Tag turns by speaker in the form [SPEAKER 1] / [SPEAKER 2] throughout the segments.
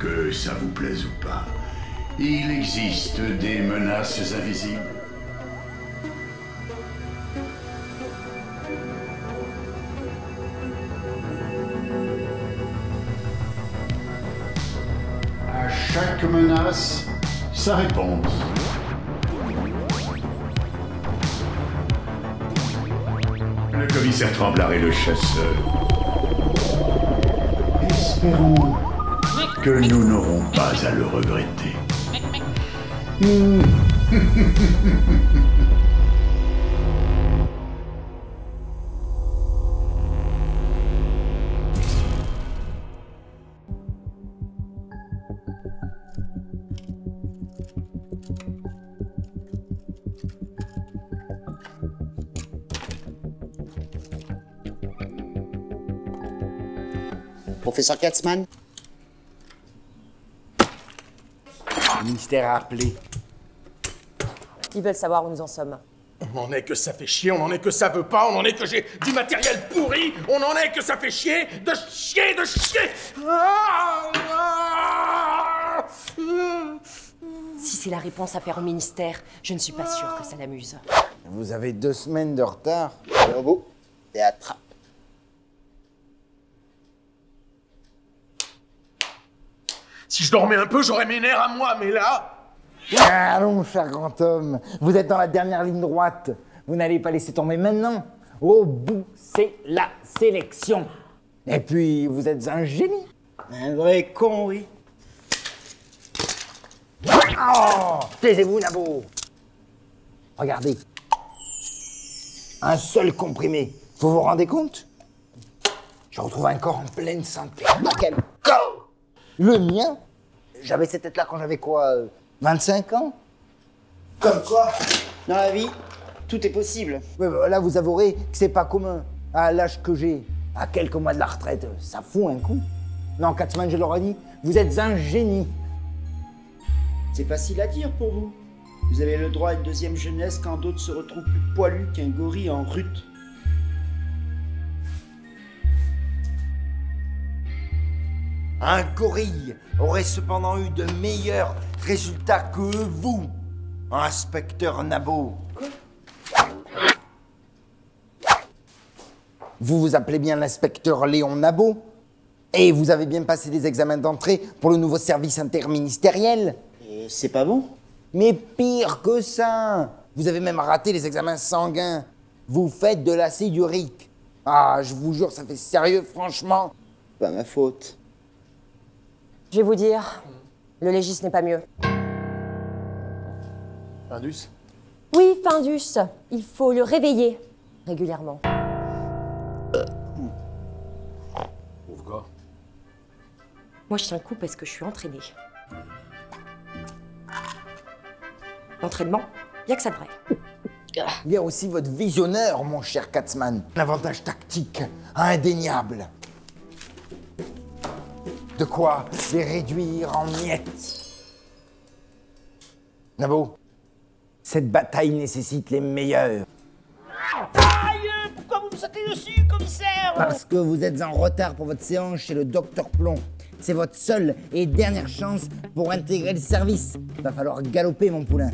[SPEAKER 1] Que ça vous plaise ou pas, il existe des menaces invisibles. À chaque menace, sa réponse. Le commissaire Tremblard est le chasseur. Espérons que nous n'aurons pas à le regretter.
[SPEAKER 2] Professeur Katzmann?
[SPEAKER 3] Le ministère a appelé.
[SPEAKER 4] Ils veulent savoir où nous en sommes.
[SPEAKER 5] On en est que ça fait chier, on en est que ça veut pas, on en est que j'ai du matériel pourri, on en est que ça fait chier, de chier, de chier.
[SPEAKER 4] Si c'est la réponse à faire au ministère, je ne suis pas sûre que ça l'amuse.
[SPEAKER 3] Vous avez 2 semaines de retard.
[SPEAKER 2] Allez, au bout. Et attrape.
[SPEAKER 5] Si je dormais un peu, j'aurais mes nerfs à moi, mais là...
[SPEAKER 3] Allons, cher grand homme, vous êtes dans la dernière ligne droite. Vous n'allez pas laisser tomber maintenant. Au bout, c'est la sélection. Et puis, vous êtes un génie.
[SPEAKER 2] Un vrai con, oui.
[SPEAKER 3] Oh, taisez-vous, Nabo. Regardez. Un seul comprimé. Vous vous rendez compte? Je retrouve un corps en pleine santé. Quel corps? Le mien? J'avais cette tête-là quand j'avais quoi, 25 ans? Comme quoi?
[SPEAKER 2] Dans la vie, tout est possible.
[SPEAKER 3] Ouais, bah, là, vous avouerez que c'est pas commun. À l'âge que j'ai, à quelques mois de la retraite, ça fout un coup. Non, Katzmann, je leur ai dit, vous êtes un génie.
[SPEAKER 2] C'est facile à dire pour vous. Vous avez le droit à une deuxième jeunesse quand d'autres se retrouvent plus poilus qu'un gorille en rut.
[SPEAKER 3] Un gorille aurait cependant eu de meilleurs résultats que vous, inspecteur Nabo. Vous vous appelez bien l'inspecteur Léon Nabo? Et vous avez bien passé des examens d'entrée pour le nouveau service interministériel?
[SPEAKER 2] Et c'est pas bon?
[SPEAKER 3] Mais pire que ça! Vous avez même raté les examens sanguins. Vous faites de l'acide urique. Ah, je vous jure, ça fait sérieux, franchement.
[SPEAKER 2] Pas ma faute.
[SPEAKER 4] Je vais vous dire, le légiste n'est pas mieux.
[SPEAKER 5] Indus?
[SPEAKER 4] Oui, Findus, il faut le réveiller régulièrement.
[SPEAKER 5] Pauvre gars.
[SPEAKER 4] Moi, je tiens le coup parce que je suis entraînée. L'entraînement, y a que ça de vrai.
[SPEAKER 3] Il y a aussi votre visionneur, mon cher Katzmann. Un avantage tactique indéniable. De quoi les réduire en miettes. Nabo, cette bataille nécessite les meilleurs.
[SPEAKER 6] Aïe! Pourquoi vous me sautez dessus, commissaire?
[SPEAKER 3] Parce que vous êtes en retard pour votre séance chez le docteur Plomb. C'est votre seule et dernière chance pour intégrer le service. Va falloir galoper, mon poulain.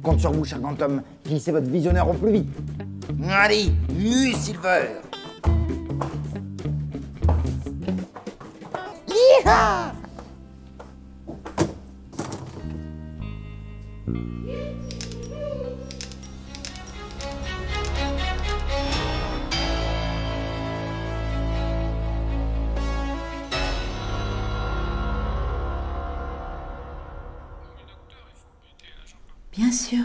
[SPEAKER 3] Compte sur vous, cher grand homme. Finissez votre visionneur au plus vite. Allez, Silver. Yeeha!
[SPEAKER 7] Bien sûr,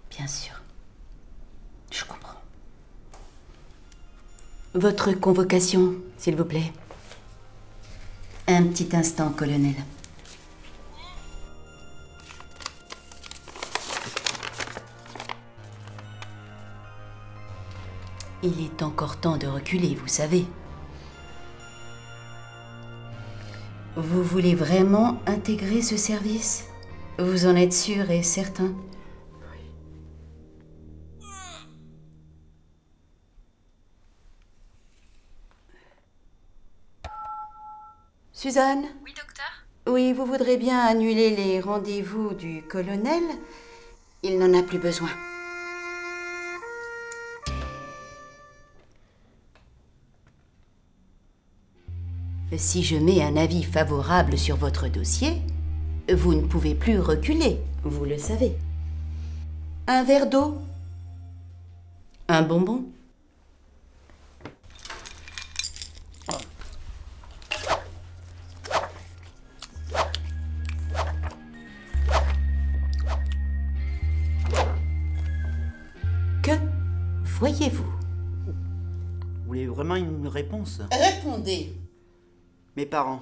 [SPEAKER 7] bien sûr. Je comprends. Votre convocation, s'il vous plaît. Un petit instant, colonel. Il est encore temps de reculer, vous savez. Vous voulez vraiment intégrer ce service? Vous en êtes sûr et certain? Suzanne?
[SPEAKER 8] Oui, docteur?
[SPEAKER 7] Oui, vous voudrez bien annuler les rendez-vous du colonel. Il n'en a plus besoin. Si je mets un avis favorable sur votre dossier, vous ne pouvez plus reculer, vous le savez. Un verre d'eau? Un bonbon? Que voyez-vous?
[SPEAKER 2] Vous voulez vraiment une réponse?
[SPEAKER 7] Répondez.
[SPEAKER 2] Mes parents,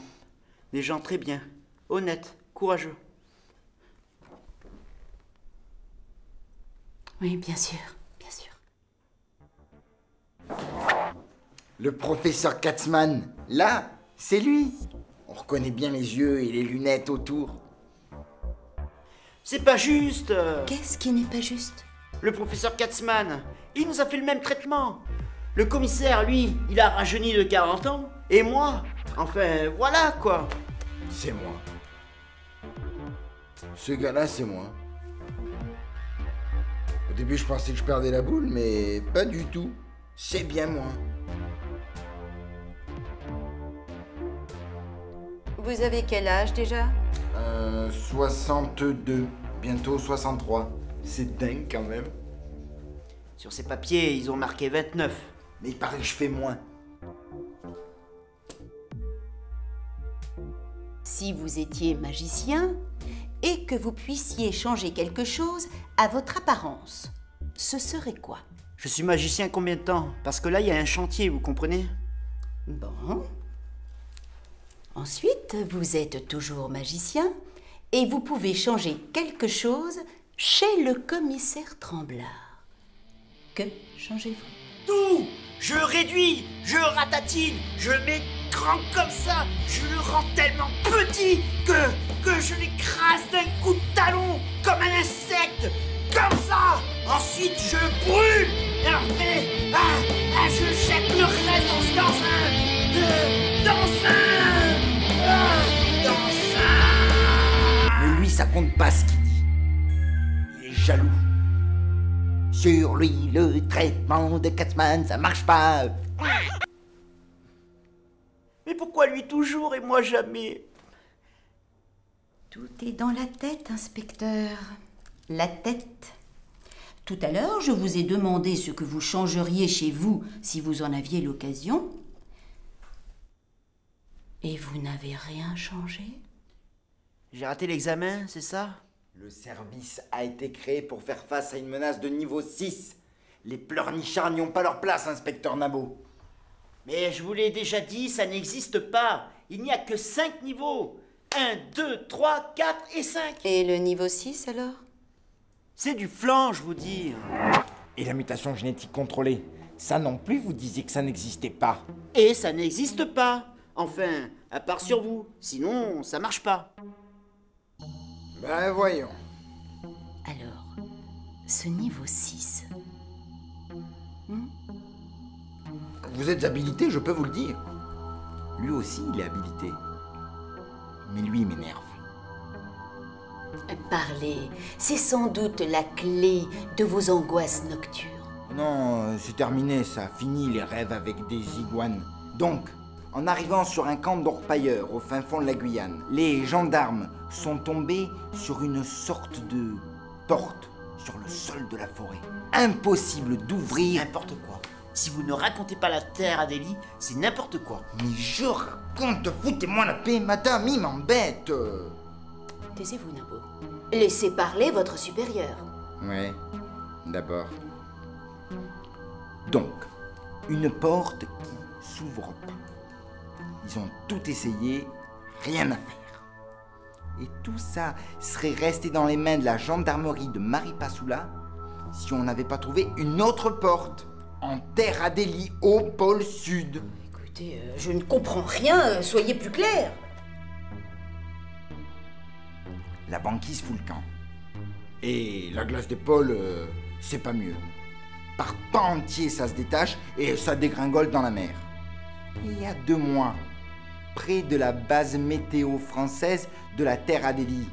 [SPEAKER 2] des gens très bien, honnêtes, courageux.
[SPEAKER 7] Oui, bien sûr, bien sûr.
[SPEAKER 3] Le professeur Katzmann, là, c'est lui. On reconnaît bien les yeux et les lunettes autour.
[SPEAKER 2] C'est pas juste.
[SPEAKER 7] Qu'est-ce qui n'est pas juste?
[SPEAKER 2] Le professeur Katzmann, il nous a fait le même traitement. Le commissaire, lui, il a rajeuni de 40 ans. Et moi, enfin, voilà quoi.
[SPEAKER 3] C'est moi. Ce gars-là, c'est moi. Au début, je pensais que je perdais la boule, mais pas du tout. C'est bien moi.
[SPEAKER 7] Vous avez quel âge déjà?
[SPEAKER 3] 62, bientôt 63. C'est dingue quand même.
[SPEAKER 2] Sur ces papiers, ils ont marqué 29.
[SPEAKER 3] Mais il paraît que je fais moins.
[SPEAKER 7] Si vous étiez magicien et que vous puissiez changer quelque chose à votre apparence, ce serait quoi?
[SPEAKER 2] Je suis magicien combien de temps? Parce que là, il y a un chantier, vous comprenez?
[SPEAKER 7] Bon. Ensuite, vous êtes toujours magicien et vous pouvez changer quelque chose chez le commissaire Tremblard. Que changez-vous?
[SPEAKER 6] Tout! Je réduis, je ratatine, je mets grand comme ça, je le rends tellement petit que je l'écrase d'un coup de talon, comme un insecte, comme ça. Ensuite, je brûle, et après, je jette le reste dans un...
[SPEAKER 3] Mais lui, ça compte pas ce qu'il dit. Il est jaloux. Sur lui, le traitement de Katzmann, ça marche pas.
[SPEAKER 2] Mais pourquoi lui toujours et moi jamais?
[SPEAKER 7] Tout est dans la tête, inspecteur. La tête. Tout à l'heure, je vous ai demandé ce que vous changeriez chez vous si vous en aviez l'occasion. Et vous n'avez rien changé?
[SPEAKER 2] J'ai raté l'examen, c'est ça?
[SPEAKER 3] Le service a été créé pour faire face à une menace de niveau 6. Les pleurnichards n'y ont pas leur place, inspecteur Nabo.
[SPEAKER 2] Mais je vous l'ai déjà dit, ça n'existe pas. Il n'y a que 5 niveaux. 1, 2, 3, 4 et 5.
[SPEAKER 7] Et le niveau 6 alors?
[SPEAKER 2] C'est du flan, je vous dis.
[SPEAKER 3] Et la mutation génétique contrôlée, ça non plus, vous disiez que ça n'existait pas.
[SPEAKER 2] Et ça n'existe pas. Enfin, à part sur vous. Sinon, ça marche pas.
[SPEAKER 3] Ben voyons.
[SPEAKER 7] Alors, ce niveau 6...
[SPEAKER 3] Vous êtes habilité, je peux vous le dire. Lui aussi, il est habilité. Mais lui, il m'énerve.
[SPEAKER 7] Parlez, c'est sans doute la clé de vos angoisses nocturnes.
[SPEAKER 3] Non, c'est terminé, ça. Fini les rêves avec des iguanes. Donc, en arrivant sur un camp d'orpailleurs au fin fond de la Guyane, les gendarmes sont tombés sur une sorte de porte sur le sol de la forêt. Impossible d'ouvrir.
[SPEAKER 6] N'importe quoi. Si vous ne racontez pas la terre à Delhi, c'est n'importe quoi.
[SPEAKER 3] Mais je raconte, foutez-moi la paix, madame, il m'embête.
[SPEAKER 7] Taisez-vous, Nabo. Laissez parler votre supérieur.
[SPEAKER 3] Ouais, d'abord. Donc, une porte qui s'ouvre pas. Ils ont tout essayé, rien à faire. Et tout ça serait resté dans les mains de la gendarmerie de Maripasoula si on n'avait pas trouvé une autre porte en terre à Delhi, au pôle sud.
[SPEAKER 7] Écoutez, je ne comprends rien, soyez plus clair.
[SPEAKER 3] La banquise fout le camp. Et la glace des pôles, c'est pas mieux. Par pans entiers, ça se détache et ça dégringole dans la mer. Et il y a 2 mois, près de la base météo française de la Terre Adélie.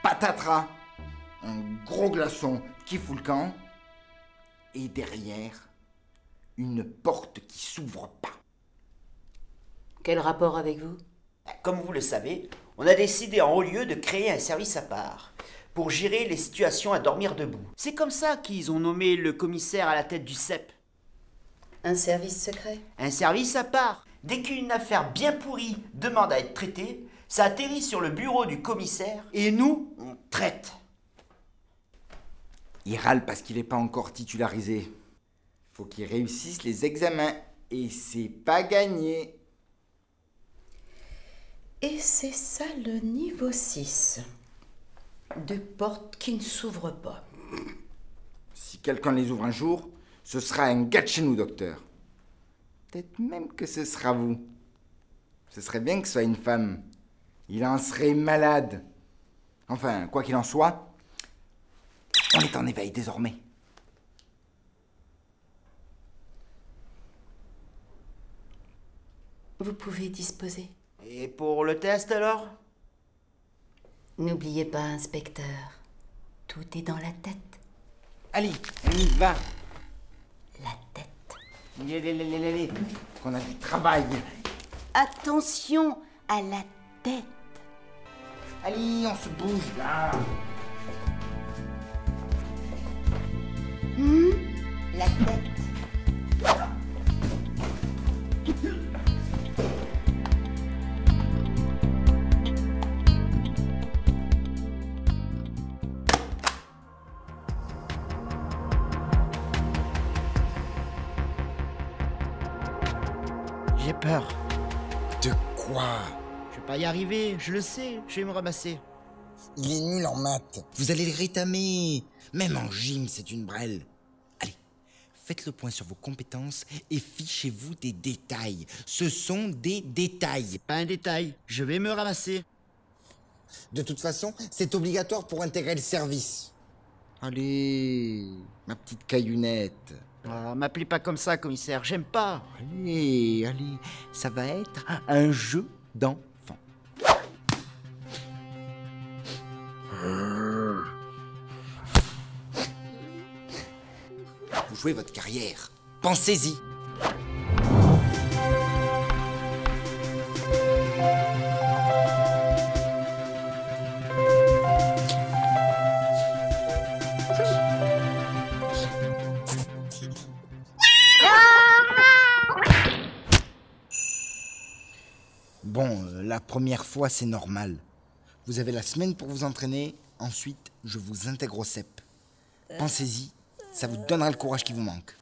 [SPEAKER 3] Patatras, un gros glaçon qui fout le camp, et derrière, une porte qui s'ouvre pas.
[SPEAKER 7] Quel rapport avec vous?
[SPEAKER 2] Comme vous le savez, on a décidé en haut lieu de créer un service à part pour gérer les situations à dormir debout. C'est comme ça qu'ils ont nommé le commissaire à la tête du CEP.
[SPEAKER 7] Un service secret?
[SPEAKER 2] Un service à part. Dès qu'une affaire bien pourrie demande à être traitée, ça atterrit sur le bureau du commissaire et nous, on traite.
[SPEAKER 3] Il râle parce qu'il n'est pas encore titularisé. Faut qu'il réussisse les examens, et c'est pas gagné.
[SPEAKER 7] Et c'est ça le niveau 6. Deux portes qui ne s'ouvrent pas.
[SPEAKER 3] Si quelqu'un les ouvre un jour, ce sera un gars de chez nous, docteur. Peut-être même que ce sera vous. Ce serait bien que ce soit une femme. Il en serait malade. Enfin, quoi qu'il en soit, on est en éveil désormais.
[SPEAKER 7] Vous pouvez disposer.
[SPEAKER 2] Et pour le test alors?
[SPEAKER 7] N'oubliez pas, inspecteur, tout est dans la tête.
[SPEAKER 3] Allez, on y va.
[SPEAKER 7] La tête.
[SPEAKER 3] Allez, qu'on a du travail.
[SPEAKER 7] Attention à la tête.
[SPEAKER 3] Allez, on se bouge là.
[SPEAKER 7] La tête.
[SPEAKER 2] J'ai peur.
[SPEAKER 3] De quoi?
[SPEAKER 2] Je vais pas y arriver, je le sais, je vais me ramasser.
[SPEAKER 3] Il est nul en maths. Vous allez le rétamer. Même en gym, c'est une brêle. Allez, faites le point sur vos compétences et fichez-vous des détails. Ce sont des détails.
[SPEAKER 2] Pas un détail, je vais me ramasser.
[SPEAKER 3] De toute façon, c'est obligatoire pour intégrer le service. Allez, ma petite caillounette.
[SPEAKER 2] Ah, m'appelez pas comme ça, commissaire, j'aime pas.
[SPEAKER 3] Allez, ça va être un jeu d'enfant. Vous jouez votre carrière. Pensez-y. Bon, la première fois, c'est normal. Vous avez la semaine pour vous entraîner. Ensuite, je vous intègre au CEP. Pensez-y, ça vous donnera le courage qui vous manque.